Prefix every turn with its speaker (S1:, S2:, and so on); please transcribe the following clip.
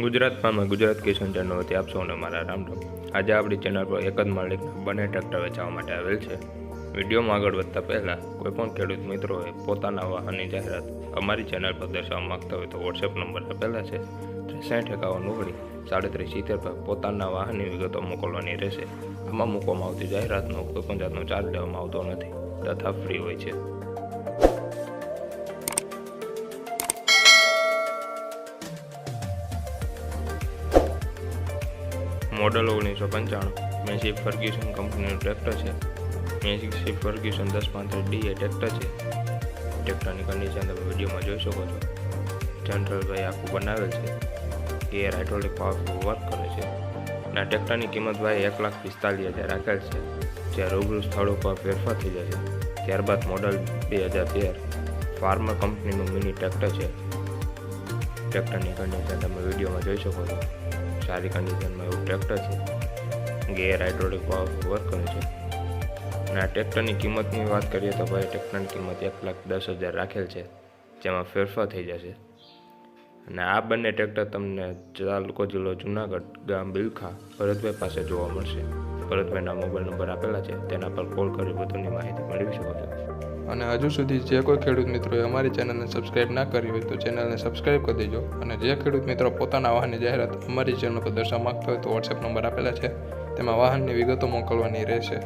S1: ગુજરાત ફાર્મમાં ગુજરાત કિસાન channel વતી આપ સૌને મારા રામ રામ. આજે આપણી ચેનલ પર એક જ માલિકના બંને ટ્રેક્ટર વેચવા માટે આવેલ છે. વિડીયોમાં આગળ વધતા પહેલાં કોઈપણ ખેડૂત મિત્રોએ પોતાના વાહનની જાહેરાત અમારી ચેનલ પર દર્શાવવા માગતા હોય તો વોટ્સએપ નંબર આપેલા છે 6351 પર પોતાના વાહનની વિગતો મોકલવાની રહેશે. આમાં મૂકવામાં આવતી જાહેરાતનો કોઈપણ જાતનો ચાર્જ લેવામાં આવતો નથી તથા ફ્રી હોય છે. મોડલ 1995 મેસી ફર્ગ્યુસન કંપનીનું ટ્રેક્ટર છે. મેસી ફર્ગ્યુસન 1035D એ ટ્રેક્ટર છે. ટ્રેક્ટરની કન્ડિશન તમે વિડીયોમાં જોઈ શકો છો. જનરલ ભાઈ આખું બનાવેલ છે. ગેર હાઇડ્રોલિક પાવરફુલ વર્ક કરે છે. આ ટ્રેક્ટરની કિંમત ભાઈ 1,45,000 રાખેલ છે. જે રૂબરૂ સ્થળો પર ફેરફાર થઈ જશે. ત્યારબાદ મોડલ 2013 ફાર્મર કંપનીનું મિની ટ્રેક્ટર છે. ટ્રેક્ટરની કન્ડિશન તમે વિડીયોમાં જોઈ શકો છો. સારી કન્ડિશનમાં એવું ટ્રેક્ટર છે. ગેર હાઇડ્રોલિક પાવરફુલ વર્ક કરે છે. અને આ ટ્રેક્ટરની કિંમતની વાત કરીએ તો ભાઈ ટ્રેક્ટરની કિંમત 1,10,000 રાખેલ છે, જેમાં ફેરફાર થઈ જશે. અને આ બંને ટ્રેક્ટર તમને તાલુકો જિલ્લો જુનાગઢ, ગામ બિલખા ભરતભાઈ પાસે જોવા મળશે. ભરતભાઈના મોબાઈલ નંબર આપેલા છે, તેના પર કોલ કરી વધુની માહિતી મેળવી શકો છો.
S2: અને હજુ સુધી જે કોઈ ખેડૂત મિત્રોએ અમારી ચેનલને સબસ્ક્રાઇબ ના કરી હોય તો ચેનલને સબસ્ક્રાઇબ કરી દેજો. અને જે ખેડૂત મિત્રો પોતાના વાહનની જાહેરાત અમારી ચેનલ પર દર્શાવવા માંગતા હોય તો વોટ્સએપ નંબર આપેલા છે, તેમાં વાહનની વિગતો મોકલવાની રહેશે.